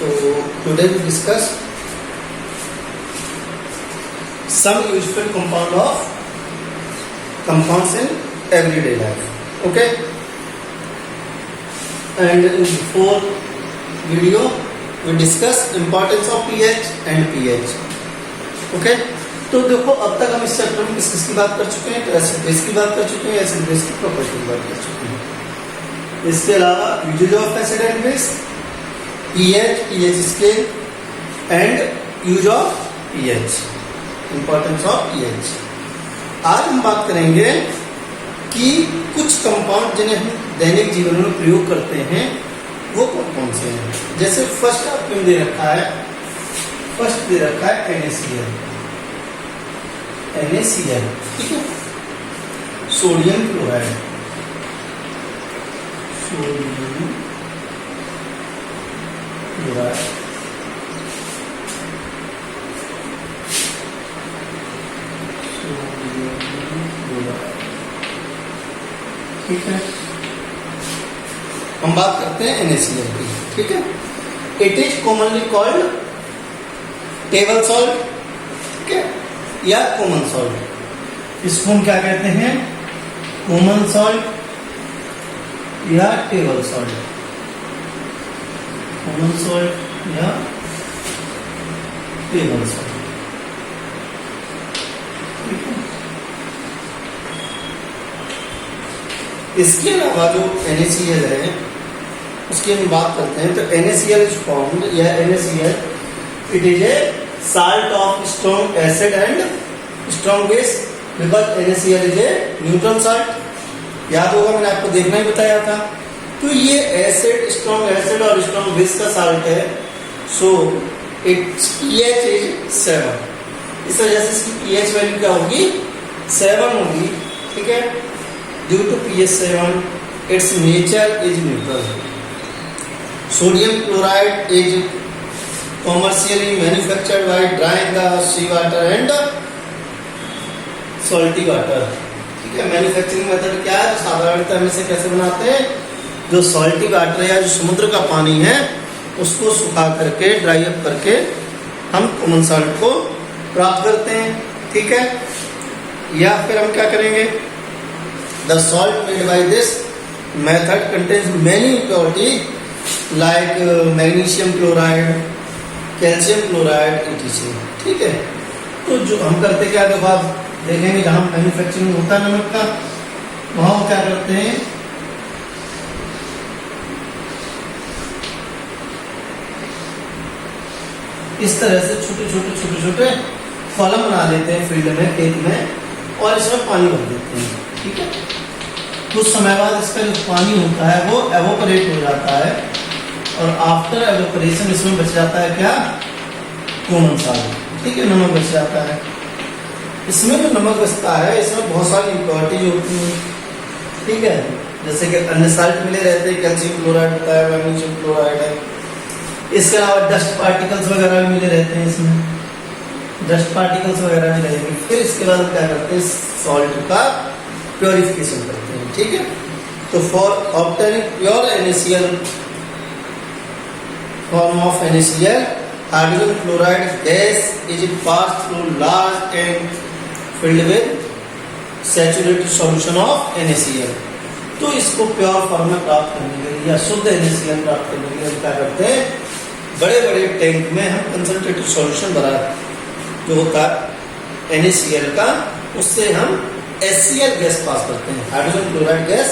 तो today we discuss some useful compounds in everyday life. Okay, and in before video we discuss importance of pH and pH. Okay, तो देखो अब तक हम इस chapter में किसकी बात कर चुके हैं, तो एसिड बेस की बात कर चुके हैं, एसिड बेस की प्रॉपर्टी की बात कर चुके हैं। इसके अलावा uses of acid and base, pH, pH scale and use of pH, importance of pH। आज हम बात करेंगे कि कुछ कंपाउंड जिन्हें हम दैनिक जीवन में प्रयोग करते हैं वो कौन से हैं। जैसे फर्स्ट आपको दे रखा है, फर्स्ट दे रखा है NaCl, NaCl, ठीक है, सोडियम क्लोराइड, सोडियम क्लोराइड, ठीक है। हम बात करते हैं NaCl की, ठीक है। It is commonly called table salt, ठीक है, या कॉमन सॉल्ट। इसको हम क्या कहते हैं, कॉमन सॉल्ट या टेबल सॉल्ट, कॉमन सॉल्ट या टेबल सॉल्ट। इसके अलावा जो NaCl है उसकी हम बात करते हैं, तो NaCl इज फॉर्म्ड या NaCl it is A salt of strong acid and strong base, because NaCl is a neutral salt. याद होगा मैंने आपको देखना ही बताया था। तो ये एसिड, स्ट्रॉन्ग एसिड और स्ट्रॉन्ग बेस का साल्ट है, सो इट्स pH इज 7। इस वजह से इसकी pH वैल्यू क्या होगी, 7 होगी, ठीक है। Due to pH 7, its nature is neutral. Sodium chloride is commercially manufactured by drying the seawater and salty water. ठीक है, मैन्युफैक्चरिंग मेथड क्या है, साधारणतः हम इसे कैसे बनाते हैं, जो सॉल्टी वाटर या जो समुद्र का पानी है उसको सुखा करके, ड्राई अप करके हम कॉमन सॉल्ट को प्राप्त करते हैं, ठीक है। या फिर हम क्या करेंगे, the salt made by this method contains many impurities like magnesium chloride, calcium chloride, etc. ठीक है। तो जो हम करते क्या, देखो आप देखेंगे जहां मैन्युफैक्चरिंग होता है नमक का, वहां क्या करते हैं, इस तरह से छोटे छोटे कॉलम बना लेते हैं फील्ड में, खेत में, और इसमें पानी भर देते हैं, ठीक है। कुछ समय बाद इसका जो पानी होता है वो एवोपरेट हो जाता है, और आफ्टर एवोपरेशन इसमें बच जाता है क्या, कॉमन सॉल्ट, ठीक है, नमक बच जाता है। इसमें जो नमक बचता है इसमें बहुत सारी इम्प्योरिटीज होती हैं, ठीक है, जैसे कि अन्य साल्ट मिले रहते हैं, कैल्शियम क्लोराइड होता है, मैग्नीशियम क्लोराइड है। इसके अलावा डस्ट पार्टिकल्स वगैरह भी मिले रहते हैं, इसमें डस्ट पार्टिकल्स वगैरह भी रहेंगे। फिर इसके बाद हम क्या करते हैं, सॉल्ट का प्योरिफिकेशन करते हैं, ठीक है। तो for obtaining pure NaCl, form of NaCl, hydrogen chloride gas is pass through large tank filled with saturated solution of NaCl। तो इसको प्योर फॉर्म में प्राप्त करने के लिए या शुद्ध NaCl प्राप्त करने के लिए क्या करते हैं, बड़े बड़े टैंक में हम कंसंट्रेटेड सॉल्यूशन भरा जो होता है NaCl का, उससे हम HCl गैस पास करते हैं, हाइड्रोजन क्लोराइड गैस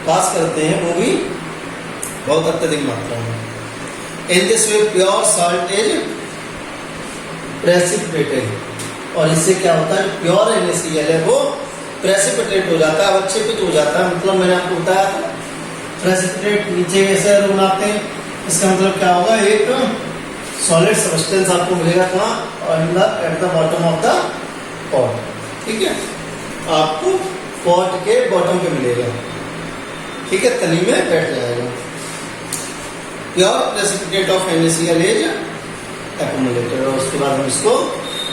पास करते हैं, वो भी बहुत अत्यधिक मात्रा में। In this way pure salt is precipitated, और इससे क्या होता है, प्योर NaCl है वो प्रेसिपिटेट हो जाता है, अवक्षेपित हो जाता है। मतलब मैंने आपको बताया था, प्रेसिपिटेट नीचे ऐसे बनाते हैं, इसका मतलब क्या होगा, एक सॉलिड सब्सटेंस आपको मिलेगा कहाँ, at the bottom of the pot, ठीक है, आपको पॉट के बॉटम पे मिलेगा, ठीक है, तली में बैठ जाएगा। Pure precipitate of NaCl is accumulated, और उसके बाद हम इसको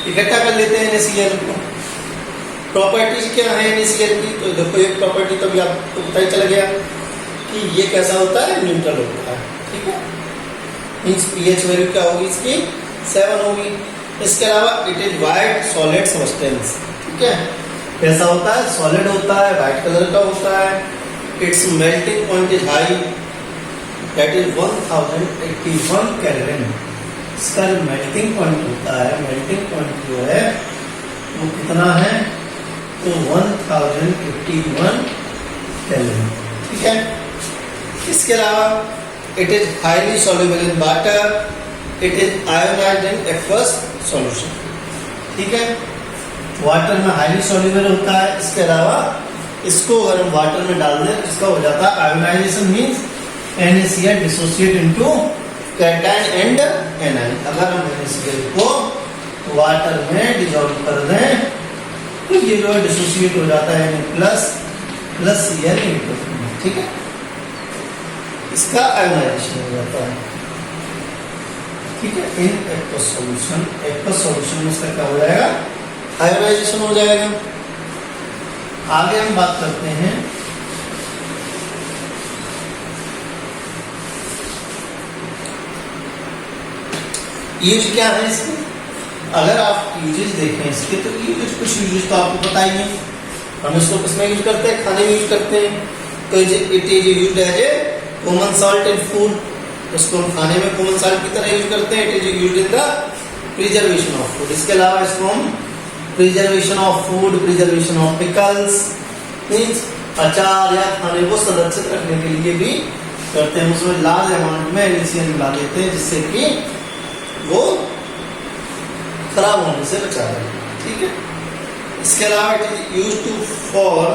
इकट्ठा कर लेते हैं NaCl को। प्रॉपर्टीज क्या है NaCl की, तो देखो एक प्रॉपर्टी तो भी आपको पता ही चल गया कि ये कैसा होता है, न्यूट्रल होता है, ठीक है। मीन्स पीएच वैल्यू क्या होगी इसकी 7 होगी। इसके अलावा it is white solid substance, ठीक है, कैसा होता है, सॉलिड होता है, वाइट कलर का होता है। It's melting point is high, that is 1081 kelvin. इसका जो मेल्टिंग पॉइंट होता है, मेल्टिंग पॉइंट जो है वो कितना है, तो 1081 केल्विन, ठीक है। इसके अलावा it is highly soluble in water, it is ionised in aqueous solution, ठीक है। वाटर में हाईली सॉल्युबल होता है। इसके अलावा इसको अगर हम वाटर में डाल दें तो इसका हो जाता है ionisation, means NaCl dissociate into cation and anion. अगर हम NaCl को वाटर में डिसॉल्व कर दें तो ये जो है डिसोसिएट हो जाता है Na+ Cl, ठीक है, इसका आयोनाइजेशन हो जाता है, ठीक है। इन एक्वस सॉल्यूशन में इसका क्या हो जाएगा, आयोनाइजेशन हो जाएगा। आगे हम बात करते हैं यूज क्या है इसके। अगर आप यूजेस देखें इसके तो यूजेस, कुछ यूजेस तो आपको पता ही है। हम इसको किसमें यूज करते हैं, खाने में यूज करते हैं। तो it is used as a common salt in food, इसको हम खाने में कॉमन सॉल्ट की तरह यूज करते हैं। It is used in the preservation of food. इसके अलावा इसको हम preservation of food, preservation of pickles, means अचार या खाने को संरक्षित रखने के लिए भी करते हैं। उसमें लार्ज अमाउंट में NaCl मिला देते हैं जिससे कि वो खराब होने से बचा रहे, ठीक है। इसके अलावा it is used to for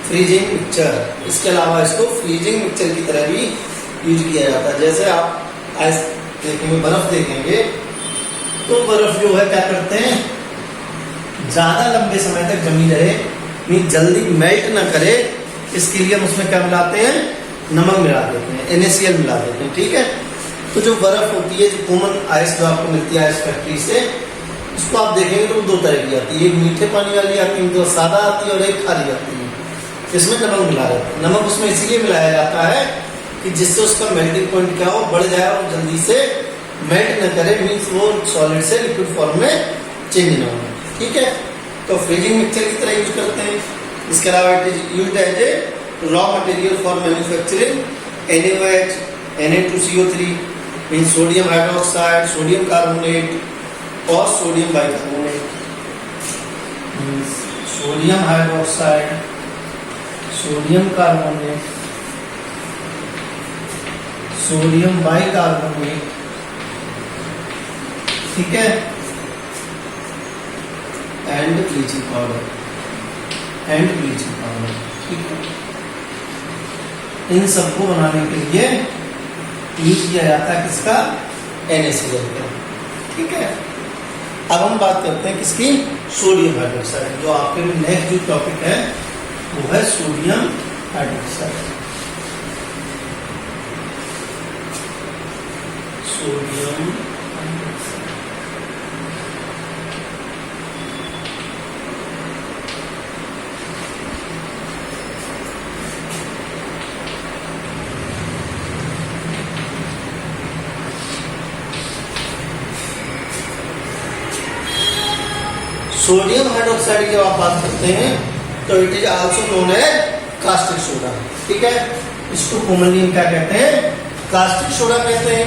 freezing mixture. इसके अलावा इसको फ्रीजिंग मिक्सचर की तरह भी यूज किया जाता है। जैसे आप आइस देखेंगे, बर्फ देखेंगे, तो बर्फ जो है क्या करते हैं, ज्यादा लंबे समय तक जमी रहे, मीन जल्दी मेल्ट ना करे, इसके लिए हम उसमें क्या मिलाते हैं, नमक मिला देते हैं, NaCl मिला देते हैं, ठीक है। तो जो बर्फ होती है, जो कॉमन आइस जो आपको मिलती है आइस फैक्ट्री से, उसको आप देखेंगे तो दो तरह की आती है, एक मीठे पानी वाली आती है, जो सादा आती है, और एक खारी आती है। इसमें नमक मिला जाता है। नमक उसमें इसीलिए मिलाया जाता है कि जिससे उसका मेल्टिंग पॉइंट क्या हो, बढ़ जाए और जल्दी से मेल्ट न करे, मीन्स वो सॉलिड से लिक्विड फॉर्म में चेंज ना हो, ठीक है। तो फ्रीजिंग मिक्सचर की तरह यूज करते हैं। इसके अलावा it is used as a raw material for manufacturing NaOH, Na2CO3, means sodium hydroxide, sodium carbonate और sodium bicarbonate. Sodium hydroxide, sodium carbonate, sodium bicarbonate, ठीक है, एंड ब्लीचिंग पाउडर, ठीक है। इन सबको बनाने के लिए यूज किया जाता है किसका, NaCl का, ठीक है। अब हम बात करते हैं किसकी, सोडियम हाइड्रोक्साइड। जो आपके नेक्स्ट जो टॉपिक है वो है sodium hydroxide. Sodium sodium hydroxide की जब आप बात करते हैं तो it is also known as caustic soda, ठीक है। इसको कॉमनली हम क्या कहते हैं, कास्टिक सोडा कहते हैं।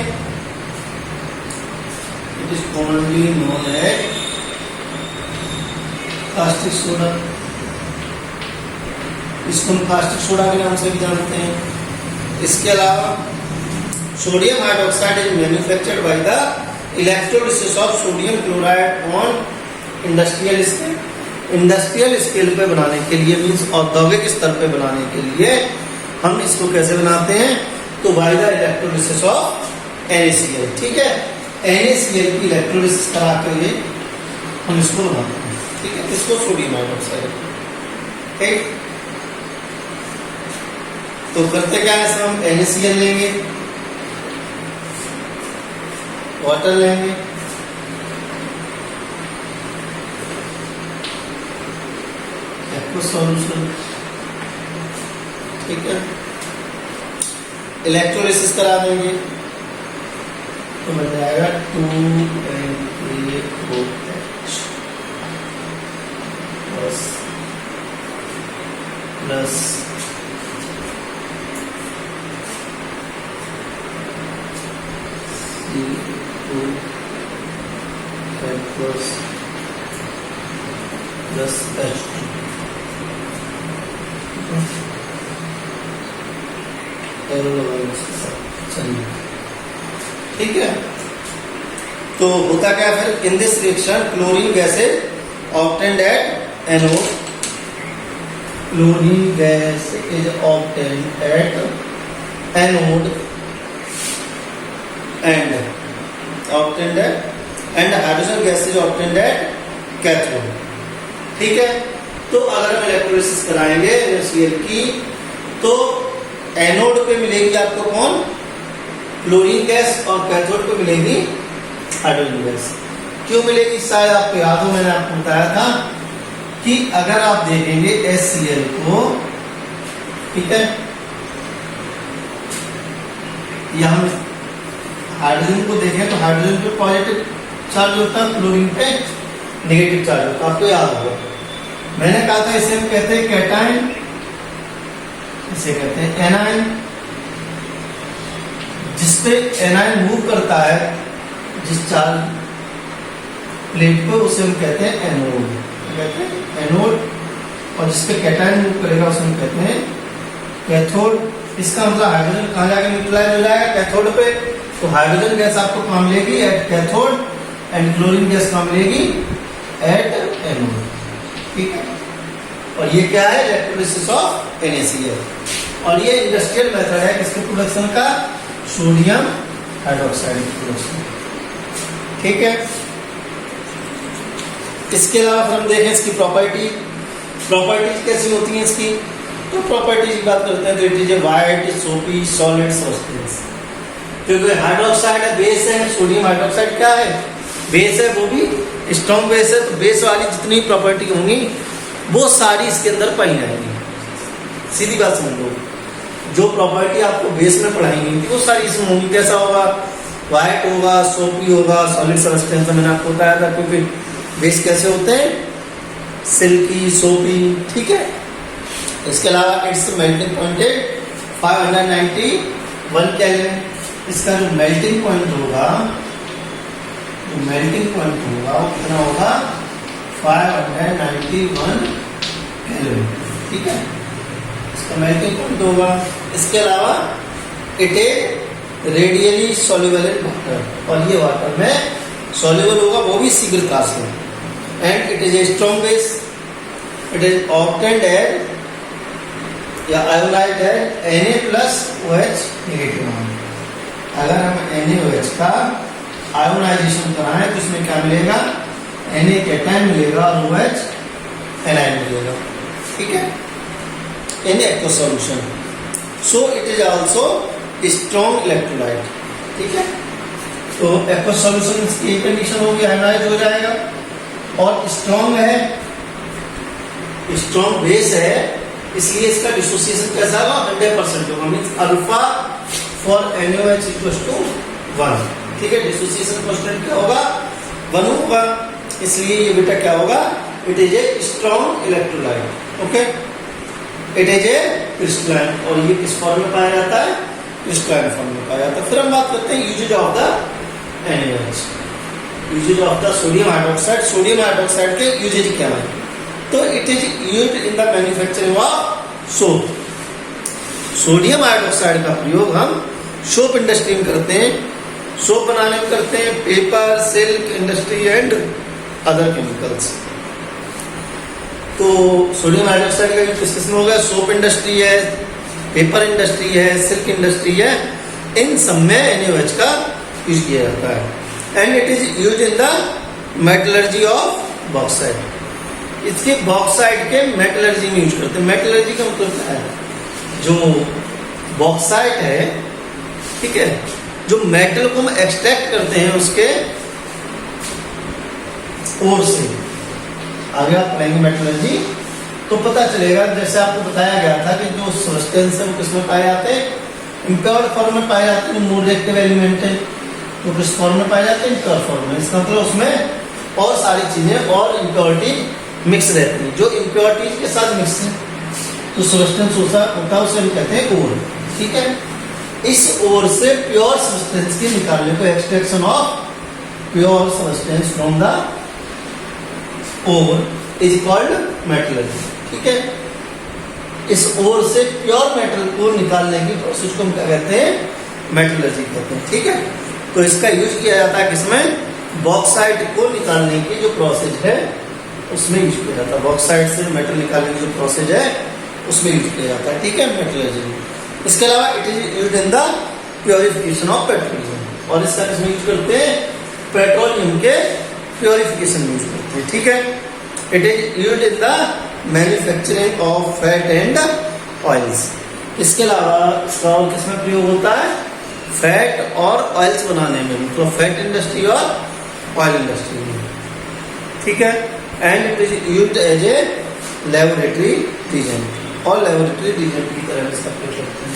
It is commonly known as caustic soda. इसको हम कास्टिक सोडा के नाम से भी जानते हैं। इसके अलावा sodium hydroxide is manufactured by the electrolysis of sodium chloride on industrial scale. Industrial scale पे बनाने के लिए, मीन्स औद्योगिक स्तर पे बनाने के लिए हम इसको कैसे बनाते हैं, तो by the electrolysis of NaCl, ठीक है। NaCl की इलेक्ट्रोलिसिस करा के हम इसको बनाते हैं, ठीक है। इसको सोडियम हाइड्रोक्साइड, ठीक। तो करते क्या है, हम NaCl लेंगे, वाटर लेंगे, सॉल्यूशन, ठीक है, इलेक्ट्रोलिसिस करा देंगे, तो बन जाएगा 2NaOH प्लस H2 एरो लगाएंगे इसके साथ। चलिए ठीक है, तो होता क्या फिर, in this reaction chlorine gases obtained at anode, chlorine gas is obtained at anode and hydrogen gas is obtained at cathode. ठीक है, तो अगर हम इलेक्ट्रोलिसिस कराएंगे NaCl की, तो एनोड पे मिलेगी आपको कौन, क्लोरीन गैस, और कैथोड पे मिलेगी हाइड्रोजन गैस। क्यों मिलेगी, शायद आपको याद हो, मैंने आपको बताया था कि अगर आप देखेंगे HCl को, ठीक है, यहां हाइड्रोजन को देखें तो हाइड्रोजन पे पॉजिटिव चार्ज होता है, क्लोरीन पे नेगेटिव चार्ज होता है, आपको याद होगा। मैंने कहा था इसे हम कहते हैं कैटायन, इसे कहते हैं एनायन। जिसपे एनायन मूव करता है जिस चार्ज प्लेट पे, उसे हम कहते हैं एनोड, कहते हैं एनोड। और जिसपे कैटायन मूव करेगा उसे हम कहते हैं कैथोड। इसका मतलब हाइड्रोजन कहाँ जाके न्यूट्रलाइज हो जाएगा, कैथोड पे। तो हाइड्रोजन गैस आपको कहाँ मिलेगी, at cathode, and chlorine gas कहाँ मिलेगी, एट एनोड। ठीक है, और ये क्या है, इलेक्ट्रोलिसिस ऑफ NaCl। और ये इंडस्ट्रियल मेथड है किसके प्रोडक्शन का, सोडियम हाइड्रोक्साइड प्रोडक्शन। ठीक है, इसके अलावा हम देखें इसकी प्रॉपर्टीज कैसी होती हैं इसकी। तो प्रॉपर्टीज की बात करते हैं तो इट इज ए वाइट सोपी सॉलिड सब्सटेंस। क्योंकि हाइड्रोक्साइड है, बेस है, सोडियम हाइड्रोक्साइड क्या है, बेस है, वो भी स्ट्रॉन्ग बेस है। तो बेस वाली जितनी प्रॉपर्टी होंगी वो सारी इसके अंदर पाई जाएंगी। सीधी बात समझो, जो प्रॉपर्टी आपको बेस में पढ़ाएंगी वो सारी इसमें होंगी। कैसा होगा, वाइट होगा, सोपी होगा, सॉलिड सब्सटेंस मैंने आपको बताया था, क्योंकि बेस कैसे होते हैं, सिल्की, सोपी। ठीक है, इसके अलावा इट्स मेल्टिंग पॉइंट है 591 केल्विन। इसका जो मेल्टिंग पॉइंट होगा वो कितना होगा, 591 केल्विन। ठीक है, इसका मेल्टिंग पॉइंट होगा। इसके अलावा it is radially soluble in water, और ये वाटर में सॉल्युबल होगा, वो भी शीघ्रता से। And it is a strong base, it is obtained at या आयोनाइज्ड एट Na+OH नेगेटिव। अगर हम NaOH का आयोनाइजेशन कराएं तो इसमें क्या मिलेगा, Na कैटायन मिलेगा और OH एनायन मिलेगा। ठीक है, in aqueous solution. So it is also strong electrolyte. ठीक है, तो एक्वस सॉल्यूशन की कंडीशन होगी, आयोनाइज हो जाएगा और स्ट्रॉन्ग है, स्ट्रॉन्ग बेस है, इसलिए इसका डिसोसिएशन कैसा होगा, 100% होगा। Means alpha for NaOH = 1। ठीक है, डिसोसिएशन कांस्टेंट क्या होगा, 1 होगा। इसलिए ये बेटा क्या होगा, it is a strong electrolyte. Okay, it is A crystalline, और ये किस फॉर्म में पाया जाता है, क्रिस्टलाइन फॉर्म में पाया जाता है। फिर हम बात करते हैं uses of the NaOH, uses of the sodium hydroxide. Sodium hydroxide के यूजेज क्या है, तो it is used in the manufacturing of soap. Sodium hydroxide का प्रयोग हम सोप इंडस्ट्री में करते हैं, सोप बनाने में करते हैं, paper, silk industry and other chemicals. तो सोडियम हाइड्रोक्साइड का किस किस में होगा, सोप इंडस्ट्री है, पेपर इंडस्ट्री है, सिल्क इंडस्ट्री है, इन सब में NaOH का यूज किया जाता है। And it is use in the metallurgy of bauxite. इसके बॉक्साइट के मेटलर्जी में यूज करते हैं। मेटलर्जी का मतलब क्या है, जो बॉक्साइट है, ठीक है, जो मेटल को हम एक्सट्रैक्ट करते हैं उसके ओर से। आगे आप पढ़ेंगे मेटलर्जी तो पता चलेगा। जैसे आपको बताया गया था कि जो सब्सटेंस है वो किसमें पाए जाते हैं, इम्प्योर फॉर्म में पाए जाते हैं, नॉन रिएक्टिव एलिमेंट है। तो किस फॉर्म में पाए जाते हैं? इम्प्योर फॉर्म में। इसका मतलब उसमें और सारी चीजें और इम्प्योरिटी मिक्स रहती है, जो इम्प्योरिटीज के साथ मिक्स है तो सब्सटेंस होता है, उसे हम कहते हैं ओर। ठीक है, इस ओर से प्योर सब्सटेंस के निकालने को extraction of pure substance from the ore is called metallurgy. ठीक है, इस ओर से प्योर मेटल को निकालने की प्रोसेस को हम क्या कहते हैं? मेटलर्जी कहते हैं। ठीक है, तो इसका यूज किया जाता है किसमें? बॉक्साइट को निकालने की जो प्रोसेस है उसमें यूज किया जाता है। बॉक्साइट से मेटल निकालने की जो प्रोसेस है उसमें यूज किया जाता है। ठीक है, मेटलर्जी। इसके अलावा it is used in the purification of petroleum, और इसका किसमें यूज करते हैं? पेट्रोलियम के प्योरिफिकेशन में यूज करते हैं। ठीक है, it is used in the manufacturing of fat and oils. इसके अलावा इसका और किसमें प्रयोग होता है? फैट और ऑयल्स बनाने में, मतलब फैट इंडस्ट्री और ऑयल इंडस्ट्री में। ठीक है, and it is used as a laboratory reagent, और लेबोरेटरी रीजेंट की तरह इसका प्रयोग करते हैं।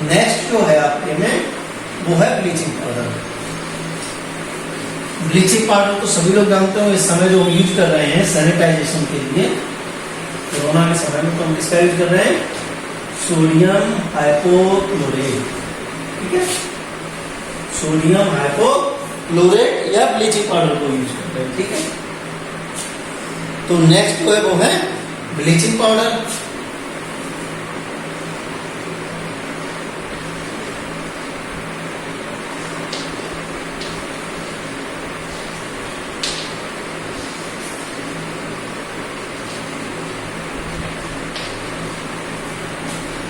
नेक्स्ट जो है आपके में वो है ब्लीचिंग पाउडर। ब्लीचिंग पाउडर तो सभी लोग जानते हो, इस समय जो हम यूज कर रहे हैं सैनिटाइजेशन के लिए, कोरोना के समय में तो हम किसका यूज कर रहे हैं? सोडियम हाइपोक्लोरेट। ठीक है, सोडियम हाइपोक्लोरेट या ब्लीचिंग पाउडर को यूज कर रहे हैं। ठीक है, तो नेक्स्ट जो है वो है ब्लीचिंग पाउडर।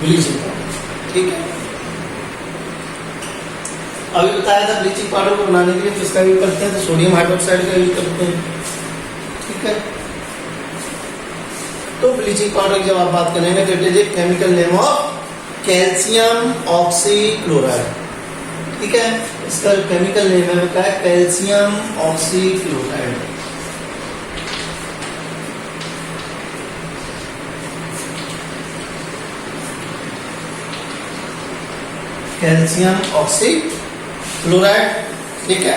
Bleaching powder. ठीक है, अभी बताया था ब्लीचिंग पाउडर को बनाने के लिए किसका यूज करते हैं? तो सोडियम हाइड्रोक्साइड का यूज करते हैं। ठीक है, तो ब्लीचिंग पाउडर की जब आप बात करेंगे तो it is a chemical name of calcium oxychloride. ठीक है, इसका केमिकल नेम है क्या है? Calcium oxychloride. Calcium oxychloride. ठीक है,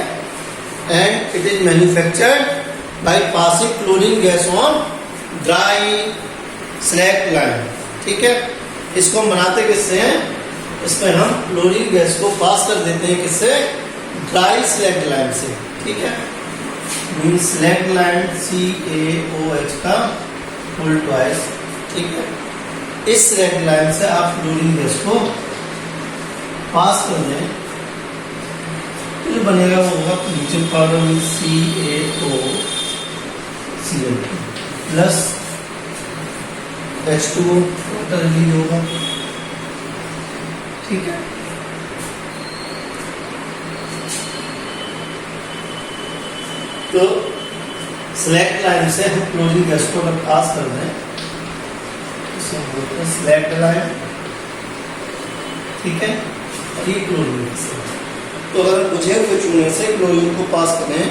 and it is manufactured by passing chlorine gas on dry slag line. ठीक है, इसको हम बनाते किससे हैं? इसमें हम क्लोरीन गैस को पास कर देते हैं किससे? ड्राई स्लैग लाइन से। ठीक है, मीन स्लैग लाइन CaOH का फुल ट्वाइस। ठीक है, इस स्लैग लाइन से आप क्लोरीन गैस को पास कर दें तो जो बनेगा वो होगा ब्लीचिंग पाउडर में CaOCl plus H2O water release होगा। ठीक है, तो स्लैग लाइन से हम क्लोरीन गैस को अगर पास कर दें इसे हम बोलते हैं स्लैग लाइन। ठीक है, और ये क्लोरीन से, तो अगर बुझे हुए चूने से क्लोरीन को पास करें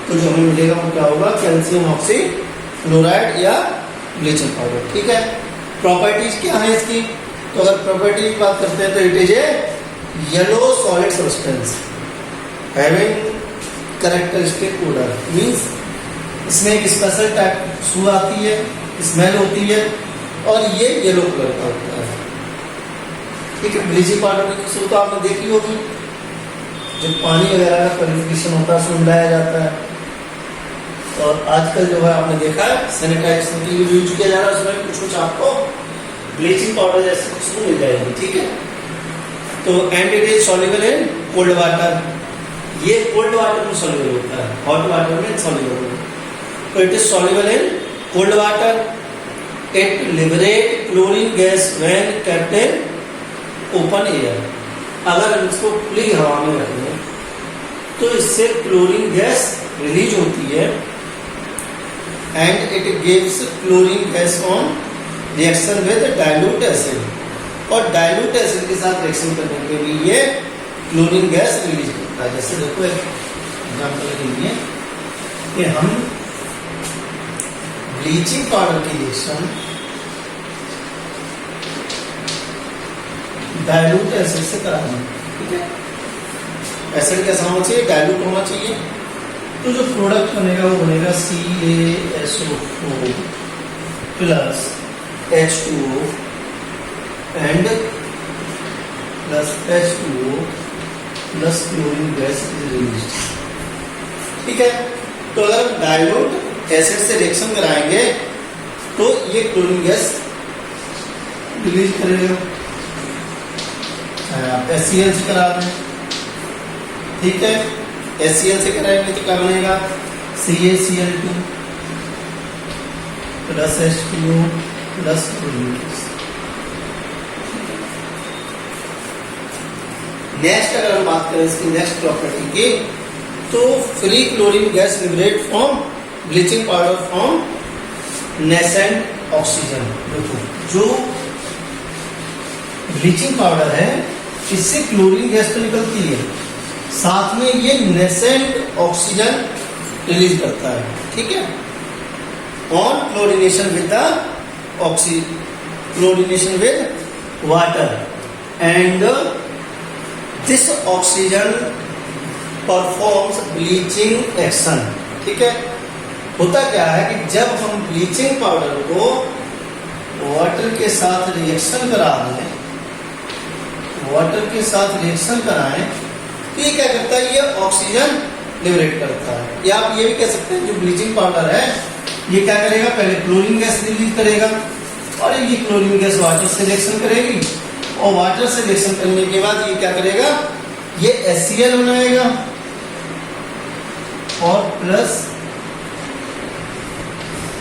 तो जो हमें मिलेगा वो क्या होगा? कैल्शियम ऑक्सीक्लोराइड या ब्लीचिंग पाउडर। ठीक है, प्रॉपर्टीज क्या है इसकी? तो अगर प्रॉपर्टी की बात करते हैं तो it is a yellow solid substance having characteristic odour, means इसमें एक स्पेशल टाइप खुशबू आती है, स्मेल होती है, और ये येलो कलर का होता है। ठीक है, ब्लीचिंग पाउडर की खुशबू तो आपने देखी होगी, जब पानी वगैरह का प्यूरिफिकेशन होता है उसमें मिलाया जाता है। और आजकल जो है आपने देखा है सैनिटाइजेशन के लिए यूज किया जा रहा है, उसमें कुछ आपको ब्लीचिंग पाउडर जैसी खुशबू मिल जाएगी। ठीक है, तो and it is soluble in cold water. ये कोल्ड वाटर में सॉल्युबल होता है, हॉट वाटर में सॉल्युबल होता है। तो it is soluble in cold water. It liberate chlorine gas when kept in open air. अगर इसको खुली हवा में रखें तो इससे क्लोरीन गैस रिलीज होती है, and it gives chlorine gas on reaction with dilute acid, और डाइल्यूट एसिड के साथ रिएक्शन करने के लिए ये क्लोरीन गैस रिलीज करता है। जैसे देखो एक एग्जाम्पल के लिए कि हम ब्लीचिंग पाउडर की रिएक्शन डाइल्यूट एसिड से कराएंगे। ठीक है, एसिड कैसा होना चाहिए, डाइल्यूट होना चाहिए। तो जो प्रोडक्ट बनेगा वो बनेगा CaSO4 plus H2O and plus H2O plus chlorine gas is released. ठीक है, तो अगर डाइल्यूट एसिड से रिएक्शन कराएंगे तो ये क्लोरीन गैस रिलीज करेगा। आप HCl से करा रहे हैं, ठीक है, HCl से कराएंगे तो क्या बनेगा, CaCl2 plus H2O plus chlorine gas. Next अगर हम बात करें इसकी नेक्स्ट प्रॉपर्टी की, तो free chlorine gas liberate from bleaching powder from nascent oxygen. देखो जो ब्लीचिंग पाउडर है इससे क्लोरीन गैस तो निकलती है, साथ में ये नेसेंट ऑक्सीजन रिलीज करता है। ठीक है, on chlorination with the chlorination with water and this oxygen performs bleaching action. ठीक है, होता क्या है कि जब हम ब्लीचिंग पाउडर को वाटर के साथ रिएक्शन करा दें, वाटर के साथ रिएक्शन कराएं तो ये क्या करता है, ये ऑक्सीजन लिबरेट करता है। या आप ये भी कह सकते हैं जो ब्लीचिंग पाउडर है ये क्या करेगा, पहले क्लोरीन गैस रिलीज करेगा और ये क्लोरीन गैस वाटर से रिएक्शन करेगी और वाटर से रिएक्शन करने के बाद ये क्या करेगा, ये HCl बनाएगा और प्लस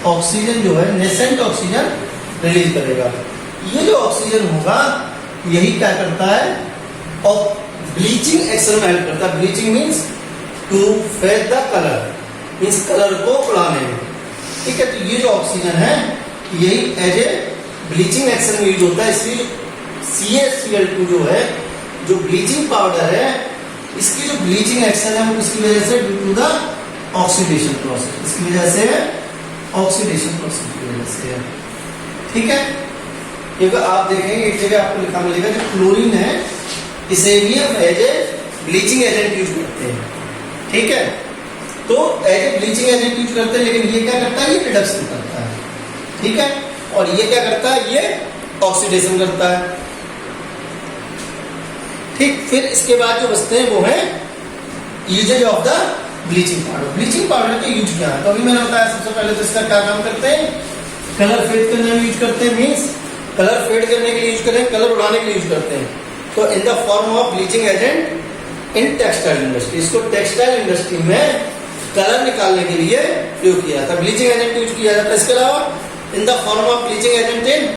ऑक्सीजन जो है नेसेंट ऑक्सीजन रिलीज करेगा। ये जो ऑक्सीजन होगा यही क्या करता है, और ब्लीचिंग एक्शन में हेल्प करता है। Bleaching means to fade the colour, means colour को उड़ाने में। ठीक है, तो ये जो ऑक्सीजन है यही एज ए ब्लीचिंग एक्शन में यूज होता है। इसलिए CaCl2 जो है, जो ब्लीचिंग पाउडर है, इसकी जो ब्लीचिंग एक्शन है वो किसकी वजह से, due to the oxidation process, इसकी वजह से ऑक्सीडेशन प्रोसेस की वजह से है। ठीक है, क्योंकि आप देखेंगे एक जगह आपको लिखा मिलेगा जो क्लोरीन है इसे भी हम as a bleaching agent use करते हैं। ठीक है, तो as a bleaching agent use करते हैं, लेकिन ये क्या करता है, ये रिडक्शन करता है। ठीक है, और ये क्या करता है, ये ऑक्सीडेशन करता है। ठीक, फिर इसके बाद जो बचते हैं वो है uses of the bleaching powder. Bleaching powder के यूज क्या है, तो अभी मैंने बताया सबसे पहले तो इसका क्या काम करते हैं, कलर फेड करने में यूज करते हैं, मीन्स कलर फेड करने के लिए यूज करते हैं, कलर उड़ाने के लिए यूज करते हैं। तो in the form of bleaching agent in textile industry, इसको टेक्सटाइल इंडस्ट्री में कलर निकालने के लिए प्रयोग किया था, ब्लीचिंग एजेंट यूज किया जाता है। इसके अलावा in the form of bleaching agent in